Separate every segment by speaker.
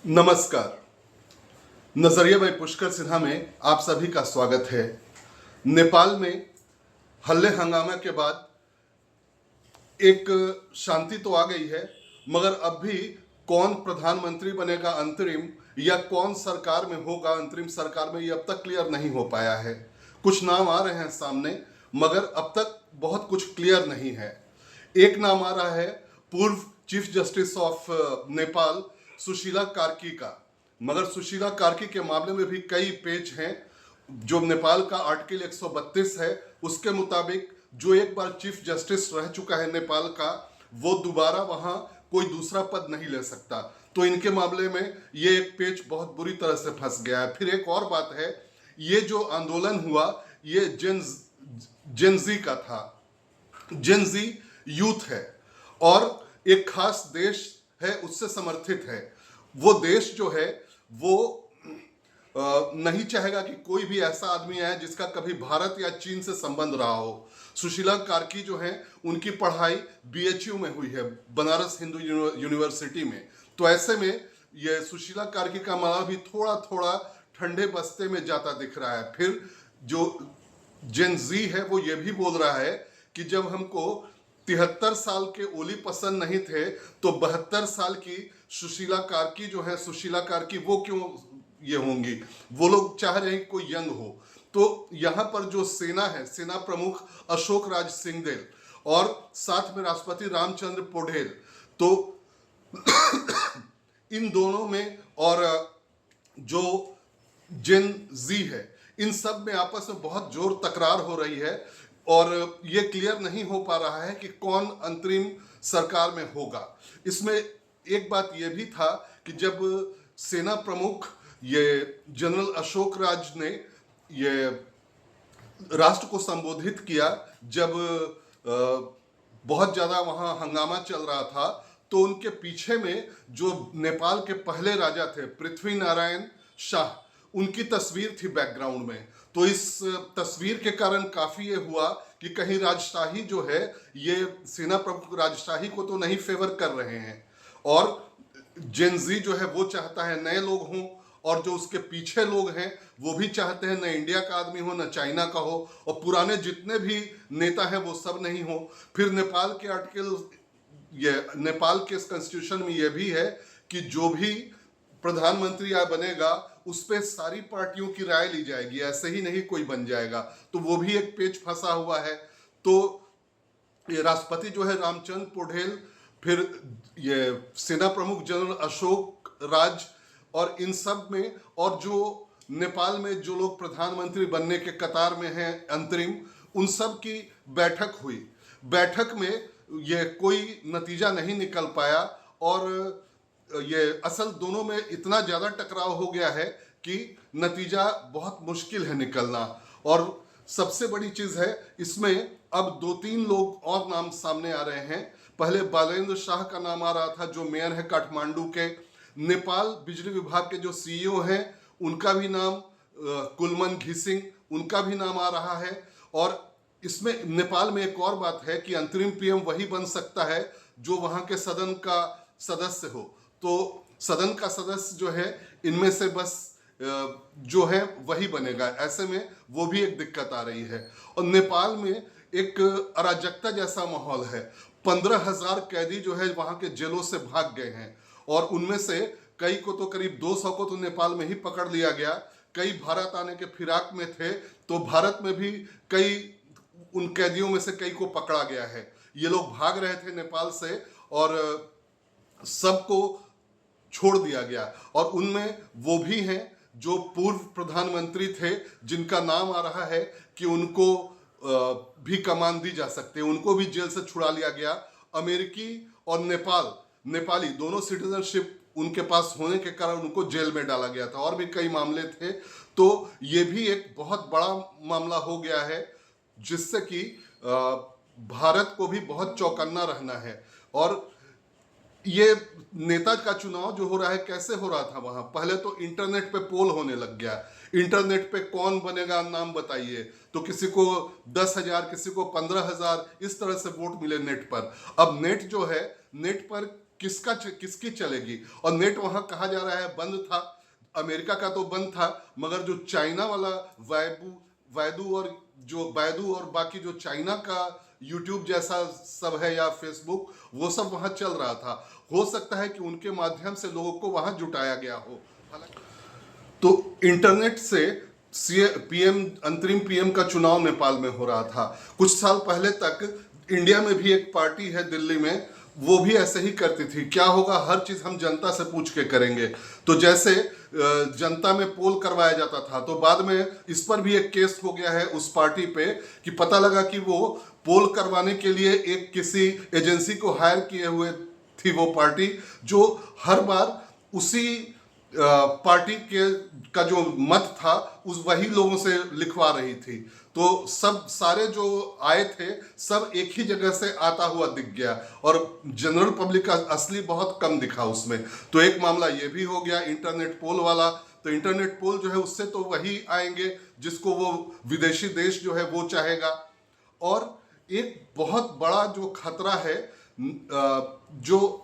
Speaker 1: नमस्कार। नजरिया बाई पुष्कर सिन्हा में आप सभी का स्वागत है। नेपाल में हल्ले हंगामे के बाद एक शांति तो आ गई है, मगर अब भी कौन प्रधानमंत्री बनेगा अंतरिम या कौन सरकार में होगा अंतरिम सरकार में, ये अब तक क्लियर नहीं हो पाया है। कुछ नाम आ रहे हैं सामने, मगर अब तक बहुत कुछ क्लियर नहीं है। एक नाम आ रहा है पूर्व chief justice of Nepal Sushila Karki का, मगर सुशीला कार्की के मामले में भी कई पेच हैं। जो नेपाल का आर्टिकल 132 है उसके मुताबिक जो एक बार चीफ जस्टिस रह चुका है नेपाल का, वो दोबारा वहां कोई दूसरा पद नहीं ले सकता। तो इनके मामले में ये एक पेच बहुत बुरी तरह से फंस गया है। फिर एक और बात है, ये जो आंदोलन हुआ ये जेनजी का था। जेनजी यूथ है और एक खास देश है उससे समर्थित है। वो देश जो है वो नहीं चाहेगा कि कोई भी ऐसा आदमी आए जिसका कभी भारत या चीन से संबंध रहा हो। सुशीला कार्की जो है उनकी पढ़ाई बीएचयू में हुई है, बनारस हिंदू यूनिवर्सिटी में। तो ऐसे में ये सुशीला कार्की का मामला भी थोड़ा थोड़ा ठंडे बस्ते में जाता दिख रहा है। फिर जो जेन जी है वो ये भी बोल रहा है कि जब हमको 73 साल के ओली पसंद नहीं थे तो 72 साल की सुशीला कार्की जो है, सुशीला कार्की वो क्यों ये होंगी। वो लोग चाह रहे हैं कि कोई यंग हो। तो यहाँ पर जो सेना है, सेना प्रमुख अशोक राज सिंहदेल और साथ में राष्ट्रपति रामचंद्र पौडेल, तो इन दोनों में और जो जेन जी है, इन सब में आपस में बहुत जोर तकरार हो रही है और ये क्लियर नहीं हो पा रहा है कि कौन अंतरिम सरकार में होगा। इसमें एक बात ये भी था कि जब सेना प्रमुख ये जनरल अशोक राज ने ये राष्ट्र को संबोधित किया, जब बहुत ज़्यादा वहाँ हंगामा चल रहा था, तो उनके पीछे में जो नेपाल के पहले राजा थे पृथ्वी नारायण शाह, उनकी तस्वीर थी बैकग्राउंड में। तो इस तस्वीर के कारण काफ़ी ये हुआ कि कहीं राजशाही जो है, ये सेना प्रमुख राजशाही को तो नहीं फेवर कर रहे हैं और जेनजी जो है वो चाहता है नए लोग हों, और जो उसके पीछे लोग हैं वो भी चाहते हैं न इंडिया का आदमी हो न चाइना का हो, और पुराने जितने भी नेता हैं वो सब नहीं हो। फिर नेपाल के आर्टिकल, ये नेपाल के कॉन्स्टिट्यूशन में ये भी है कि जो भी प्रधानमंत्री बनेगा उस पर सारी पार्टियों की राय ली जाएगी, ऐसे ही नहीं कोई बन जाएगा। तो वो भी एक पेच फंसा हुआ है। तो ये राष्ट्रपति जो है रामचंद्र पौडेल, फिर ये सेना प्रमुख जनरल अशोक राज, और इन सब में, और जो नेपाल में जो लोग प्रधानमंत्री बनने के कतार में हैं अंतरिम, उन सब की बैठक हुई। बैठक में ये कोई नतीजा नहीं निकल पाया और ये असल दोनों में इतना ज़्यादा टकराव हो गया है कि नतीजा बहुत मुश्किल है निकलना। और सबसे बड़ी चीज़ है इसमें, अब 2-3 लोग और नाम सामने आ रहे हैं। पहले बालेंद्र शाह का नाम आ रहा था जो मेयर है काठमांडू के। नेपाल बिजली विभाग के जो सीईओ हैं उनका भी नाम कुलमन घिसिंग, उनका भी नाम आ रहा है। और इसमें नेपाल में एक और बात है कि अंतरिम पीएम वही बन सकता है जो वहाँ के सदन का सदस्य हो। तो सदन का सदस्य जो है इनमें से बस जो है वही बनेगा। ऐसे में वो भी एक दिक्कत आ रही है। और नेपाल में एक अराजकता जैसा माहौल है। 15,000 कैदी जो है वहाँ के जेलों से भाग गए हैं और उनमें से कई को तो करीब 200 को तो नेपाल में ही पकड़ लिया गया। कई भारत आने के फिराक में थे, तो भारत में भी कई उन कैदियों में से कई को पकड़ा गया है। ये लोग भाग रहे थे नेपाल से और सबको छोड़ दिया गया। और उनमें वो भी हैं जो पूर्व प्रधानमंत्री थे जिनका नाम आ रहा है कि उनको भी कमान दी जा सकती है, उनको भी जेल से छुड़ा लिया गया। अमेरिकी और नेपाली दोनों सिटीजनशिप उनके पास होने के कारण उनको जेल में डाला गया था। और भी कई मामले थे। तो ये भी एक बहुत बड़ा मामला हो गया है जिससे कि भारत को भी बहुत चौकन्ना रहना है। और ये नेता का चुनाव जो हो रहा है, कैसे हो रहा था वहां, पहले तो इंटरनेट पे पोल होने लग गया। इंटरनेट पे कौन बनेगा नाम बताइए, तो किसी को 10,000, किसी को 15,000, इस तरह से वोट मिले नेट पर। अब नेट जो है, नेट पर किसकी चलेगी। और नेट वहां कहा जा रहा है बंद था, अमेरिका का तो बंद था, मगर जो चाइना वाला बैदू और बाकी जो चाइना का यूट्यूब जैसा सब है या फेसबुक, वो सब वहां चल रहा था। हो सकता है कि उनके माध्यम से लोगों को वहां जुटाया गया हो। तो इंटरनेट से पीएम अंतरिम पीएम का चुनाव नेपाल में हो रहा था। कुछ साल पहले तक इंडिया में भी एक पार्टी है दिल्ली में, वो भी ऐसे ही करती थी, क्या होगा हर चीज हम जनता से पूछ के करेंगे। तो जैसे जनता में पोल करवाया जाता था, तो बाद में इस पर भी एक केस हो गया है उस पार्टी पे कि पता लगा कि वो पोल करवाने के लिए एक किसी एजेंसी को हायर किए हुए थी वो पार्टी, जो हर बार उसी पार्टी के का जो मत था उस वही लोगों से लिखवा रही थी। तो सब सारे जो आए थे सब एक ही जगह से आता हुआ दिख गया और जनरल पब्लिक का असली बहुत कम दिखा उसमें। तो एक मामला ये भी हो गया इंटरनेट पोल वाला। तो इंटरनेट पोल जो है उससे तो वही आएंगे जिसको वो विदेशी देश जो है वो चाहेगा। और एक बहुत बड़ा जो खतरा है, जो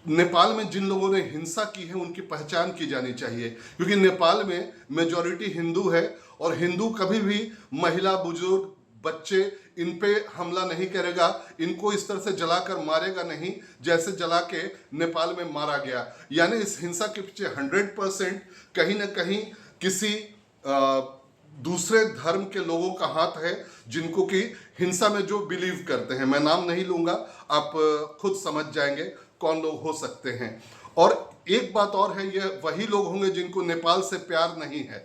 Speaker 1: नेपाल में जिन लोगों ने हिंसा की है उनकी पहचान की जानी चाहिए, क्योंकि नेपाल में मेजॉरिटी हिंदू है और हिंदू कभी भी महिला, बुजुर्ग, बच्चे इन पे हमला नहीं करेगा, इनको इस तरह से जलाकर मारेगा नहीं जैसे जला के नेपाल में मारा गया। यानी इस हिंसा के पीछे 100% कहीं ना कहीं किसी दूसरे धर्म के लोगों का हाथ है, जिनको कि हिंसा में जो बिलीव करते हैं। मैं नाम नहीं लूंगा, आप खुद समझ जाएंगे कौन लोग हो सकते हैं। और एक बात और है, ये वही लोग होंगे जिनको नेपाल से प्यार नहीं है,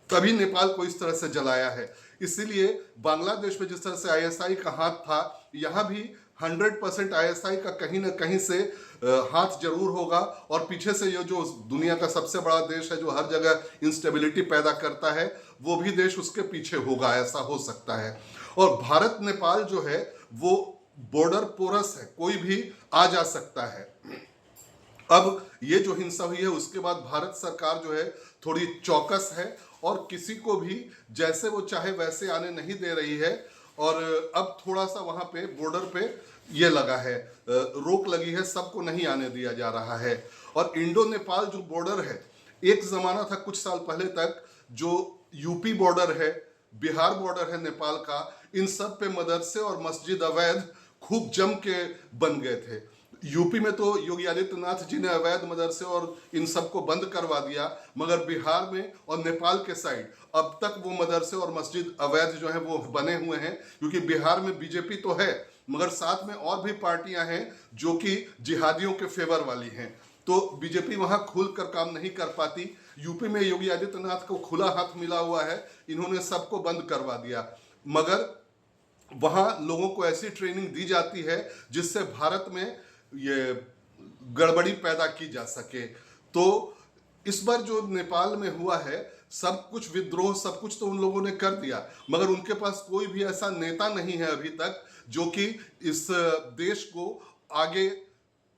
Speaker 1: तभी नेपाल को इस तरह से जलाया है। इसीलिए बांग्लादेश में जिस तरह से आईएसआई का हाथ था, यहाँ भी 100% आईएसआई का कहीं ना कहीं से हाथ जरूर होगा। और पीछे से ये जो दुनिया का सबसे बड़ा देश है जो हर जगह इंस्टेबिलिटी पैदा करता है, वो भी देश उसके पीछे होगा, ऐसा हो सकता है। और भारत नेपाल जो है वो बॉर्डर पोरस है, कोई भी आ जा सकता है। अब ये जो हिंसा हुई है उसके बाद भारत सरकार जो है थोड़ी चौकस है और किसी को भी जैसे वो चाहे वैसे आने नहीं दे रही है। और अब थोड़ा सा वहां पे बॉर्डर पे ये लगा है, रोक लगी है, सबको नहीं आने दिया जा रहा है। और इंडो नेपाल जो बॉर्डर है, एक जमाना था कुछ साल पहले तक जो यूपी बॉर्डर है, बिहार बॉर्डर है नेपाल का, इन सब पे मदरसे और मस्जिद अवैध खूब जम के बन गए थे। यूपी में तो योगी आदित्यनाथ जी ने अवैध मदरसे और इन सबको बंद करवा दिया, मगर बिहार में और नेपाल के साइड अब तक वो मदरसे और मस्जिद अवैध जो है वो बने हुए हैं। क्योंकि बिहार में बीजेपी तो है, मगर साथ में और भी पार्टियां हैं जो कि जिहादियों के फेवर वाली हैं, तो बीजेपी वहां खुलकर काम नहीं कर पाती। यूपी में योगी आदित्यनाथ को खुला हाथ मिला हुआ है, इन्होंने सबको बंद करवा दिया, मगर वहां लोगों को ऐसी ट्रेनिंग दी जाती है जिससे भारत में ये गड़बड़ी पैदा की जा सके। तो इस बार जो नेपाल में हुआ है, सब कुछ विद्रोह सब कुछ तो उन लोगों ने कर दिया, मगर उनके पास कोई भी ऐसा नेता नहीं है अभी तक जो कि इस देश को आगे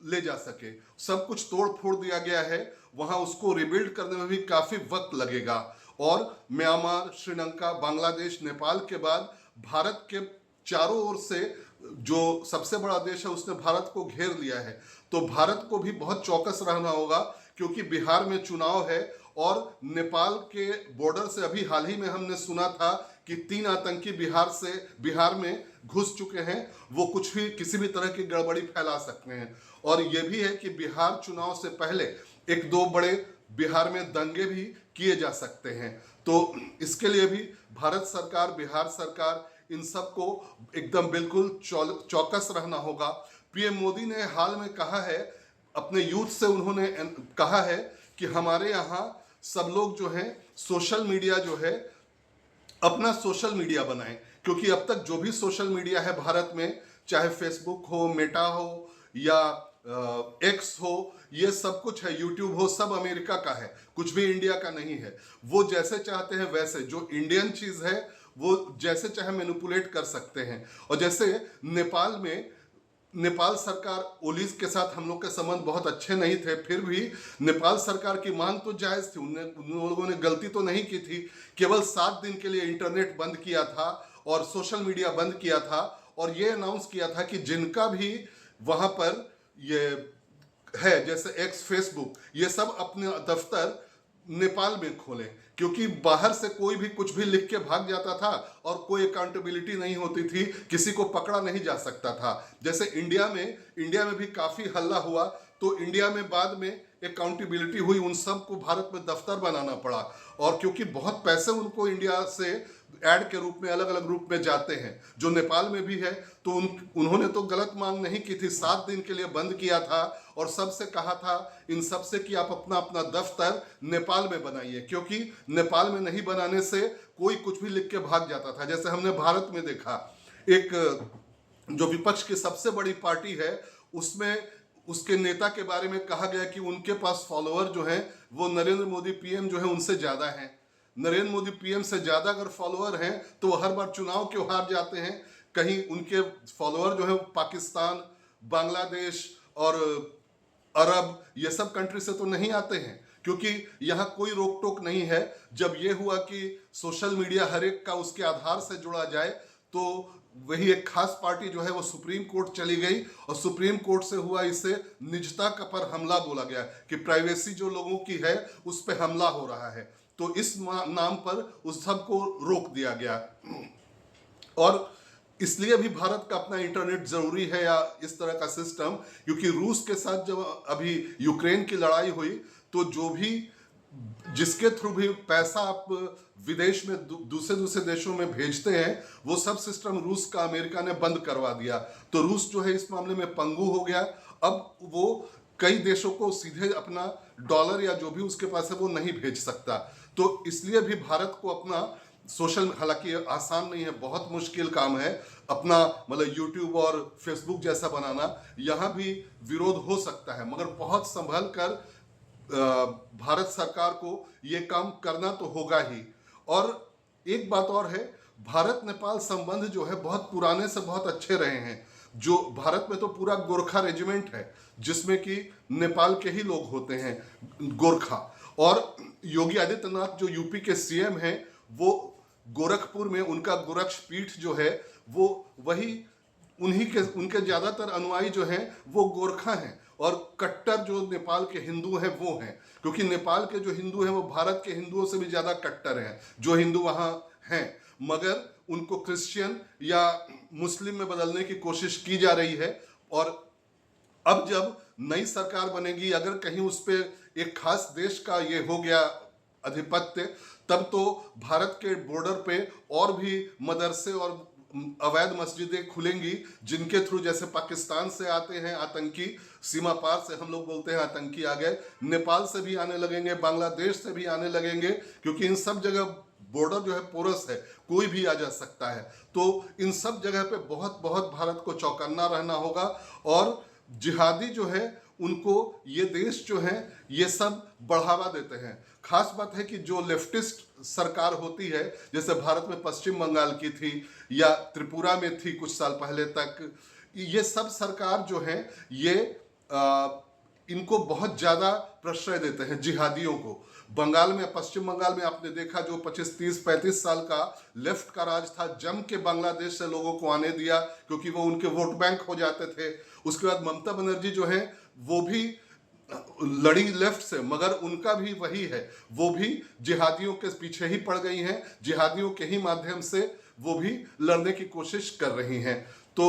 Speaker 1: ले जा सके। सब कुछ तोड़ फोड़ दिया गया है, वहां उसको रिबिल्ड करने में भी काफी वक्त लगेगा। और म्यांमार, श्रीलंका, बांग्लादेश, नेपाल के बाद भारत के चारों ओर से जो सबसे बड़ा देश है उसने भारत को घेर लिया है। तो भारत को भी बहुत चौकस रहना होगा, क्योंकि बिहार में चुनाव है और नेपाल के बॉर्डर से अभी हाल ही में हमने सुना था कि 3 आतंकी बिहार में घुस चुके हैं। वो कुछ भी किसी भी तरह की गड़बड़ी फैला सकते हैं। और ये भी है कि बिहार चुनाव से पहले 1-2 बड़े बिहार में दंगे भी किए जा सकते हैं। तो इसके लिए भी भारत सरकार, बिहार सरकार, इन सबको एकदम बिल्कुल चौकस रहना होगा। पीएम मोदी ने हाल में कहा है, अपने यूथ से उन्होंने कहा है कि हमारे यहाँ सब लोग जो हैं सोशल मीडिया जो है अपना सोशल मीडिया बनाएं, क्योंकि अब तक जो भी सोशल मीडिया है भारत में, चाहे फेसबुक हो, मेटा हो या एक्स हो, ये सब कुछ है, यूट्यूब हो, सब अमेरिका का है, कुछ भी इंडिया का नहीं है। वो जैसे चाहते हैं वैसे, जो इंडियन चीज है वो जैसे चाहे मैनिपुलेट कर सकते हैं। और जैसे नेपाल में, नेपाल सरकार, ओलीज के साथ हम लोग के संबंध बहुत अच्छे नहीं थे, फिर भी नेपाल सरकार की मांग तो जायज थी, उन लोगों ने गलती तो नहीं की थी। केवल 7 दिन के लिए इंटरनेट बंद किया था और सोशल मीडिया बंद किया था, और ये अनाउंस किया था कि जिनका भी वहां पर ये है जैसे एक्स, फेसबुक, ये सब अपने दफ्तर नेपाल में खोलें, क्योंकि बाहर से कोई भी कुछ भी लिख के भाग जाता था और कोई अकाउंटेबिलिटी नहीं होती थी, किसी को पकड़ा नहीं जा सकता था। जैसे इंडिया में भी काफी हल्ला हुआ, तो इंडिया में बाद में अकाउंटेबिलिटी हुई, उन सब को भारत में दफ्तर बनाना पड़ा। और क्योंकि बहुत पैसे उनको इंडिया से ऐड के रूप में अलग अलग रूप में जाते हैं, जो नेपाल में भी है, तो उन्होंने तो गलत मांग नहीं की थी, 7 दिन के लिए बंद किया था और सबसे कहा था इन सबसे कि आप अपना अपना दफ्तर नेपाल में बनाइए, क्योंकि नेपाल में नहीं बनाने से कोई कुछ भी लिख के भाग जाता था। जैसे हमने भारत में देखा, एक जो विपक्ष की सबसे बड़ी पार्टी है, उसमें उसके नेता के बारे में कहा गया कि उनके पास फॉलोअर जो हैं वो नरेंद्र मोदी पीएम जो है उनसे ज्यादा हैं। नरेंद्र मोदी पीएम से ज्यादा अगर फॉलोअर हैं तो वो हर बार चुनाव क्यों हार जाते हैं? कहीं उनके फॉलोअर जो है पाकिस्तान, बांग्लादेश और अरब, ये सब कंट्री से तो नहीं आते हैं, क्योंकि यहाँ कोई रोक टोक नहीं है। जब ये हुआ कि सोशल मीडिया हर एक का उसके आधार से जुड़ा जाए, तो वही एक खास पार्टी जो है वो सुप्रीम कोर्ट चली गई और सुप्रीम कोर्ट से हुआ इसे निजता का पर हमला बोला गया कि प्राइवेसी जो लोगों की है उस पर हमला हो रहा है, तो इस नाम पर उस सब को रोक दिया गया। और इसलिए भी भारत का अपना इंटरनेट जरूरी है या इस तरह का सिस्टम, क्योंकि रूस के साथ जब अभी यूक्रेन की लड़ाई हुई, तो जो भी जिसके थ्रू भी पैसा आप विदेश में दूसरे देशों में भेजते हैं, वो सब सिस्टम रूस का अमेरिका ने बंद करवा दिया। तो रूस जो है इस मामले में पंगु हो गया। अब वो कई देशों को सीधे अपना डॉलर या जो भी उसके पास है वो नहीं भेज सकता। तो इसलिए भी भारत को अपना सोशल, हालांकि आसान नहीं है, बहुत मुश्किल काम है अपना मतलब यूट्यूब और फेसबुक जैसा बनाना। यहाँ भी विरोध हो सकता है, मगर बहुत संभल कर भारत सरकार को ये काम करना तो होगा ही। और एक बात और है, भारत नेपाल संबंध जो है बहुत पुराने से बहुत अच्छे रहे हैं। जो भारत में तो पूरा गोरखा रेजिमेंट है, जिसमें कि नेपाल के ही लोग होते हैं, गोरखा। और योगी आदित्यनाथ जो यूपी के सीएम हैं, वो गोरखपुर में उनका गोरक्ष पीठ जो है वो वही उनके ज्यादातर अनुयायी जो हैं वो गोरखा हैं, और कट्टर जो नेपाल के हिंदू हैं वो हैं, क्योंकि नेपाल के जो हिंदू हैं वो भारत के हिंदुओं से भी ज्यादा कट्टर हैं जो हिंदू वहाँ हैं। मगर उनको क्रिश्चियन या मुस्लिम में बदलने की कोशिश की जा रही है। और अब जब नई सरकार बनेगी, अगर कहीं उस पर एक खास देश का ये हो गया आधिपत्य, तब तो भारत के बॉर्डर पे और भी मदरसे और अवैध मस्जिदें खुलेंगी, जिनके थ्रू जैसे पाकिस्तान से आते हैं आतंकी, सीमा पार से हम लोग बोलते हैं आतंकी आ गए, नेपाल से भी आने लगेंगे, बांग्लादेश से भी आने लगेंगे, क्योंकि इन सब जगह बॉर्डर जो है पोरस है, कोई भी आ जा सकता है। तो इन सब जगह पे बहुत बहुत भारत को चौकन्ना रहना होगा। और जिहादी जो है उनको ये देश जो है ये सब बढ़ावा देते हैं। खास बात है कि जो लेफ्टिस्ट सरकार होती है, जैसे भारत में पश्चिम बंगाल की थी या त्रिपुरा में थी कुछ साल पहले तक, ये सब सरकार जो है ये इनको बहुत ज़्यादा प्रश्रय देते हैं जिहादियों को। बंगाल में, पश्चिम बंगाल में आपने देखा जो 25, 30, 35 साल का लेफ्ट का राज था, जम के बांग्लादेश से लोगों को आने दिया, क्योंकि वो उनके वोट बैंक हो जाते थे। उसके बाद ममता बनर्जी जो है वो भी लड़ी लेफ्ट से, मगर उनका भी वही है, वो भी जिहादियों के पीछे ही पड़ गई हैं, जिहादियों के ही माध्यम से वो भी लड़ने की कोशिश कर रही हैं। तो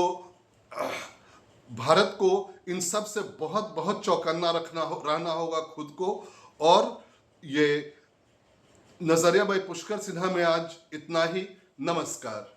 Speaker 1: भारत को इन सब से बहुत बहुत चौकन्ना रहना होगा खुद को। और ये नजरिया भाई पुष्कर सिन्हा में आज इतना ही। नमस्कार।